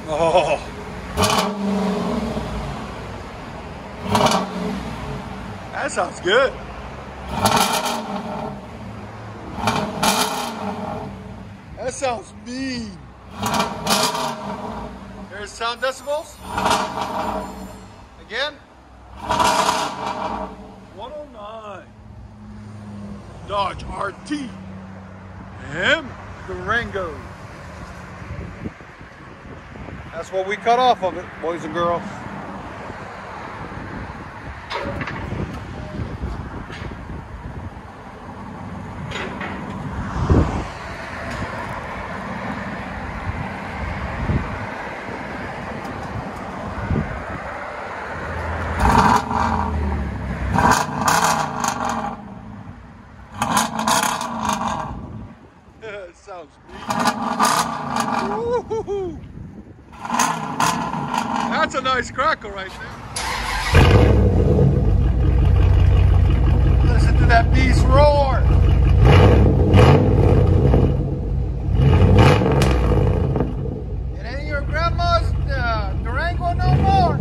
Oh. That sounds good. That sounds mean. There's sound decibels. Again. 109. Dodge RT. HEMI Durango. That's what we cut off of it, boys and girls. Sounds neat. Woo-hoo-hoo. That's a nice crackle right there. Listen to that beast roar. It ain't your grandma's Durango no more.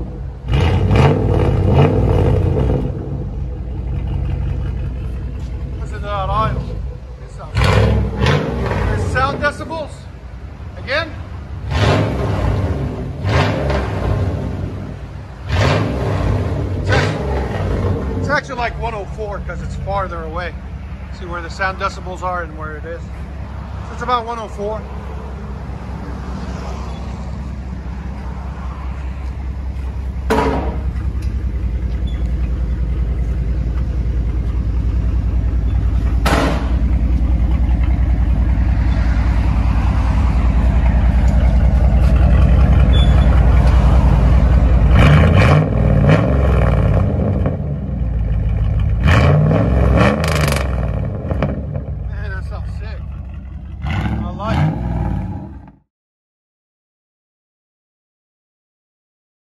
Listen to that idle. This sounds good. Sound decibels again. It's actually like 104 because it's farther away. See where the sound decibels are and where it is. So it's about 104. I like it.